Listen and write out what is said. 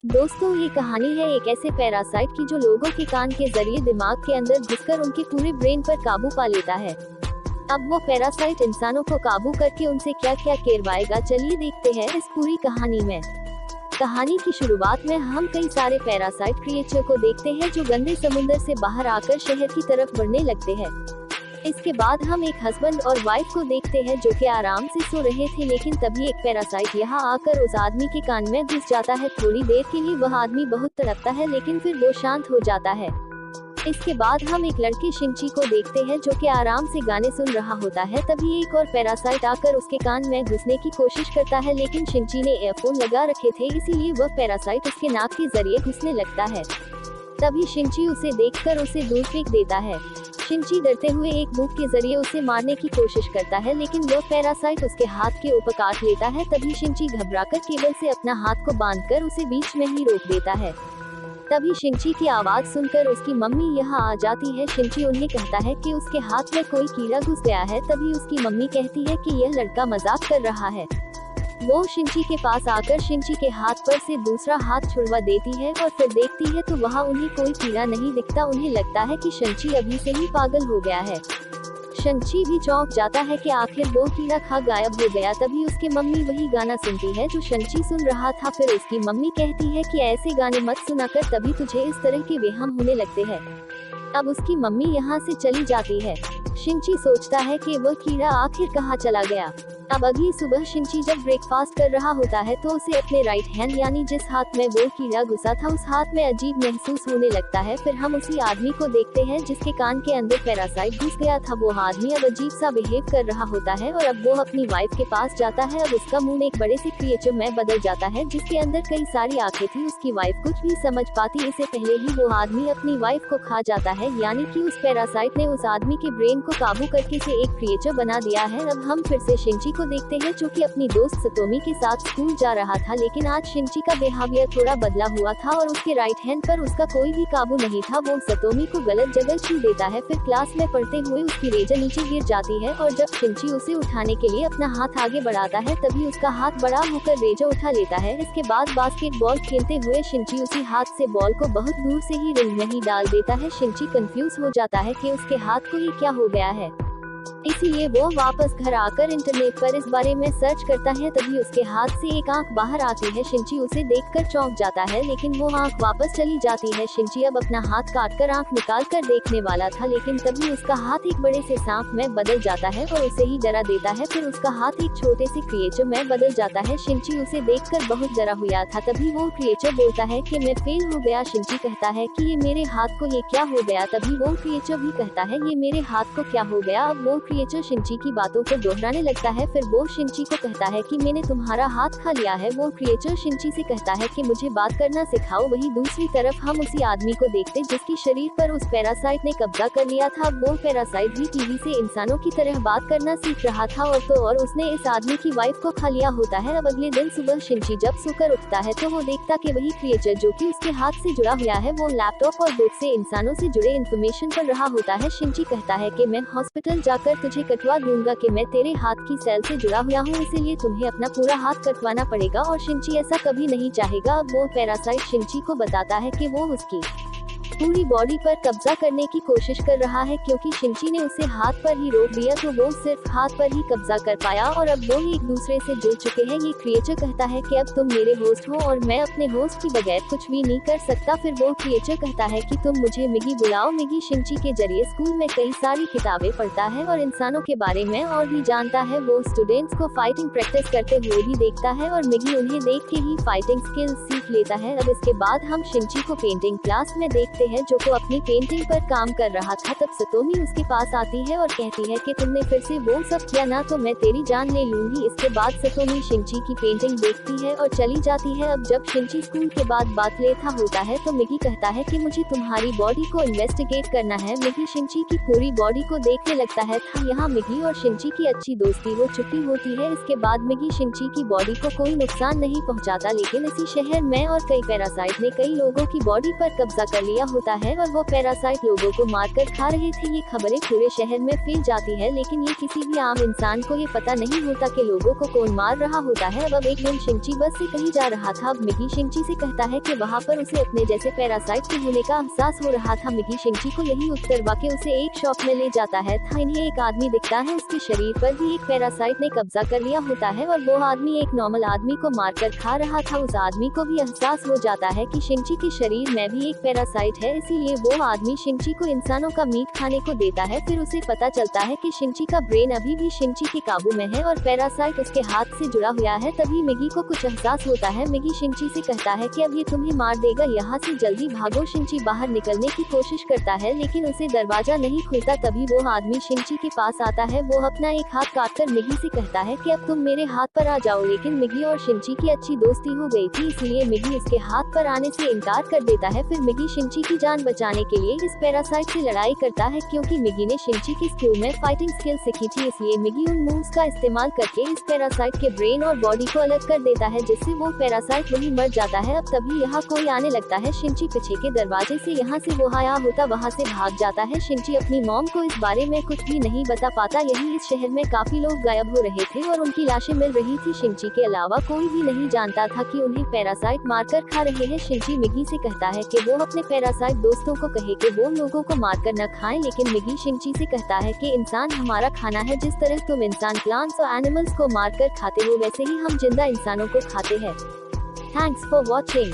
दोस्तों, ये कहानी है एक ऐसे पैरासाइट की जो लोगों के कान के जरिए दिमाग के अंदर घुसकर उनके पूरे ब्रेन पर काबू पा लेता है। अब वो पैरासाइट इंसानों को काबू करके उनसे क्या क्या करवाएगा, चलिए देखते हैं इस पूरी कहानी में। कहानी की शुरुआत में हम कई सारे पैरासाइट क्रिएचर को देखते हैं जो गंदे समुद्र से बाहर आकर शहर की तरफ बढ़ने लगते हैं। इसके बाद हम एक हस्बैंड और वाइफ को देखते हैं जो कि आराम से सो रहे थे, लेकिन तभी एक पैरासाइट यहाँ आकर उस आदमी के कान में घुस जाता है। थोड़ी देर के लिए वह आदमी बहुत तड़पता है, लेकिन फिर वो शांत हो जाता है। इसके बाद हम एक लड़के शिंची को देखते हैं जो कि आराम से गाने सुन रहा होता है। तभी एक और पैरासाइट आकर उसके कान में घुसने की कोशिश करता है, लेकिन शिंची ने ईयरफोन लगा रखे थे, इसीलिए वह पैरासाइट उसके नाक के जरिए घुसने लगता है। तभी शिंची उसे देखकर उसे दूर फेंक देता है। शिंची डरते हुए एक बुक के जरिए उसे मारने की कोशिश करता है, लेकिन वह पैरासाइट उसके हाथ के ऊपर काट लेता है। तभी शिंची घबराकर केबल से अपना हाथ को बांधकर उसे बीच में ही रोक देता है। तभी शिंची की आवाज सुनकर उसकी मम्मी यहाँ आ जाती है। शिंची उन्हें कहता है कि उसके हाथ में कोई कीड़ा घुस गया है। तभी उसकी मम्मी कहती है कि यह लड़का मजाक कर रहा है। वो शिंची के पास आकर शिंची के हाथ पर से दूसरा हाथ छुड़वा देती है और फिर देखती है तो वहाँ उन्हें कोई कीड़ा नहीं दिखता। उन्हें लगता है कि शिंची अभी से ही पागल हो गया है। शिंची भी चौंक जाता है कि आखिर वो कीड़ा खा गायब हो गया। तभी उसके मम्मी वही गाना सुनती है जो शिंची सुन रहा था। फिर उसकी मम्मी कहती है कि ऐसे गाने मत सुना कर, तभी तुझे इस तरह के वहम होने लगते हैं। अब उसकी मम्मी यहाँ से चली जाती है। शिंची सोचता है कि वह कीड़ा आखिर कहाँ चला गया। अब अगली सुबह शिंची जब ब्रेकफास्ट कर रहा होता है तो उसे अपने राइट हैंड यानी जिस हाथ में वो कीड़ा घुसा था उस हाथ में अजीब महसूस होने लगता है। फिर हम उसी आदमी को देखते हैं जिसके कान के अंदर पैरासाइट घुस गया था। वो आदमी अब अजीब सा बिहेव कर रहा होता है और अब वो अपनी वाइफ के पास जाता है। अब उसका मुंह एक बड़े से क्रिएचर में बदल जाता है जिसके अंदर कई सारी आंखें थी। उसकी वाइफ कुछ भी समझ पाती इससे पहले ही वो आदमी अपनी वाइफ को खा जाता है, यानी कि उस पैरासाइट ने उस आदमी के ब्रेन को काबू करके से एक क्रिएचर बना दिया है। अब हम फिर से शिंची को देखते हैं जो कि अपनी दोस्त सतोमी के साथ स्कूल जा रहा था, लेकिन आज शिंची का बिहेवियर थोड़ा बदला हुआ था और उसके राइट हैंड पर उसका कोई भी काबू नहीं था। वो सतोमी को गलत जगह छू देता है। फिर क्लास में पढ़ते हुए उसकी रेजर नीचे गिर जाती है और जब शिंची उसे उठाने के लिए अपना हाथ आगे बढ़ाता है तभी उसका हाथ बड़ा होकर रेजर उठा लेता है। इसके बाद बास्केटबॉल खेलते हुए शिंची उसी हाथ से बॉल को बहुत दूर से ही रिंग में ही डाल देता है। शिंची कंफ्यूज हो जाता है कि उसके हाथ को ये क्या हो गया है, इसीलिए वो वापस घर आकर इंटरनेट पर इस बारे में सर्च करता है। तभी उसके हाथ से एक आंख बाहर आती है। शिंची उसे देखकर चौंक जाता है, लेकिन वो आंख वापस चली जाती है। शिंची अब अपना हाथ काटकर आंख निकाल कर देखने वाला था, लेकिन तभी उसका हाथ एक बड़े से सांप में बदल जाता है और उसे ही डरा देता है। फिर उसका हाथ एक छोटे से क्रिएचर में बदल जाता है। शिंची उसे देखकर बहुत डरा हुआ था। तभी वो क्रिएचर बोलता है कि मैं फेल हो गया। शिंची कहता है कि ये मेरे हाथ को ये क्या हो गया। तभी वो क्रिएचर भी कहता है ये मेरे हाथ को क्या हो गया। अब वो क्रिएचर शिंची की बातों को दोहराने लगता है। फिर वो शिंची को कहता है कि मैंने तुम्हारा हाथ खा लिया है। वो क्रिएचर शिंची से कहता है कि मुझे बात करना सिखाओ। वहीं दूसरी तरफ हम उसी आदमी को देखते जिसकी शरीर पर उस पैरासाइट ने कब्जा कर लिया था। वो पैरासाइट भी टीवी से इंसानों की तरह बात करना सीख रहा था और उसने इस आदमी की वाइफ को खा लिया होता है। अब अगले दिन सुबह शिंची जब सोकर उठता है तो वो देखता कि वही क्रिएचर जो कि उसके हाथ से जुड़ा हुआ है वो लैपटॉप और बुक से इंसानों से जुड़े इन्फॉर्मेशन पढ़ रहा होता है। शिंची कहता है कि मैं हॉस्पिटल जाकर तुझे कटवा दूंगा कि मैं तेरे हाथ की सेल से जुड़ा हुआ हूँ, इसीलिए तुम्हें अपना पूरा हाथ कटवाना पड़ेगा। और शिंची ऐसा कभी नहीं चाहेगा। अब वो पैरासाइट शिंची को बताता है कि वो उसकी पूरी बॉडी पर कब्जा करने की कोशिश कर रहा है, क्योंकि शिंची ने उसे हाथ पर ही रोक दिया तो वो सिर्फ हाथ पर ही कब्जा कर पाया और अब वो एक दूसरे से जुड़ चुके हैं। ये क्रिएचर कहता है कि अब तुम मेरे होस्ट हो और मैं अपने होस्ट के बगैर कुछ भी नहीं कर सकता। फिर वो क्रिएचर कहता है कि तुम मुझे मिगी बुलाओ। मिगी शिंची के जरिए स्कूल में कई सारी किताबें पढ़ता है और इंसानों के बारे में और भी जानता है। वो स्टूडेंट्स को फाइटिंग प्रैक्टिस करते हुए भी देखता है और मिगी उन्हें देख के ही फाइटिंग स्किल्स सीख लेता है। अब इसके बाद हम शिंची को पेंटिंग क्लास में देखते हैं जो को अपनी पेंटिंग पर काम कर रहा था। तब सतोमी उसके पास आती है और कहती है कि तुमने फिर से वो सब किया ना तो मैं तेरी जान ले लूंगी। इसके बाद सतोमी शिंची की पेंटिंग देखती है और चली जाती है। अब जब शिंची स्कूल के बाद बात लेता होता है तो मिगी कहता है कि मुझे तुम्हारी बॉडी को इन्वेस्टिगेट करना है। मिगी शिंची की पूरी बॉडी को देखने लगता है था। यहाँ मिगी और शिंची की अच्छी दोस्ती हो चुकी होती है। इसके बाद मिगी शिंची की बॉडी को कोई नुकसान नहीं पहुँचाता, लेकिन इसी शहर में और कई पैरासाइट ने कई लोगों की बॉडी पर कब्जा कर लिया होता है और वो पैरासाइट लोगों को मारकर खा रहे थे। ये खबरें पूरे शहर में फैल जाती है, लेकिन ये किसी भी आम इंसान को ये पता नहीं होता कि लोगों को कौन मार रहा होता है। अब एक दिन शिंची बस से कहीं जा रहा था। अब मिगी शिंची से कहता है कि वहाँ पर उसे अपने जैसे पैरासाइट के होने का एहसास हो रहा था। मिगी शिंची को यही उतरवा के उसे एक शॉप में ले जाता है। था इन्हें एक आदमी दिखता है, उसके शरीर पर भी एक पैरासाइट ने कब्जा कर लिया होता है और वो आदमी एक नॉर्मल आदमी को मारकर खा रहा था। उस आदमी को भी एहसास हो जाता है कि शिंची के शरीर में भी एक पैरासाइट है, इसीलिए वो आदमी शिंची को इंसानों का मीट खाने को देता है। फिर उसे पता चलता है कि शिंची का ब्रेन अभी भी शिंची के काबू में है और पैरासाइट उसके हाथ से जुड़ा हुआ है। तभी मिगी को कुछ एहसास होता है। मिगी शिंची से कहता है कि अब ये तुम्हें मार देगा, यहाँ से जल्दी भागो। शिंची बाहर निकलने की कोशिश करता है, लेकिन उसे दरवाजा नहीं खुलता। तभी वो आदमी शिंची के पास आता है। वो अपना एक हाथ काटकर मिगी से कहता है कि अब तुम मेरे हाथ पर आ जाओ, लेकिन मिगी और शिंची की अच्छी दोस्ती हो गई थी, इसलिए मिगी इसके हाथ पर आने से इनकार कर देता है। फिर मिगी शिंची की जान बचाने के लिए इस पैरासाइट से लड़ाई करता है, क्योंकि मिगी ने शिंची की स्कूल में फाइटिंग स्किल सीखी थी। इसलिए मिगी उन मूव्स का इस्तेमाल करके इस पैरासाइट के ब्रेन और बॉडी को अलग कर देता है, जिससे वो पैरासाइट वहीं मर जाता है। अब तभी यहाँ कोई आने लगता है। शिंची पीछे के दरवाजे से यहाँ से वो आया होता वहाँ से भाग जाता है। शिंची अपनी मॉम को इस बारे में कुछ भी नहीं बता पाता। यही इस शहर में काफी लोग गायब हो रहे थे और उनकी लाशें मिल रही थी। शिंची के अलावा कोई भी नहीं जानता था कि उन्हें पैरासाइट मारकर खा रहे हैं। शिंची मिगी से कहता है कि वो अपने पैरासाइट दोस्तों को कहे कि वो लोगों को मारकर न खाएं, लेकिन मिगी शिंची से कहता है कि इंसान हमारा खाना है। जिस तरह तुम इंसान प्लांट्स और एनिमल्स को मारकर खाते हो, वैसे ही हम जिंदा इंसानों को खाते हैं। Thanks for watching.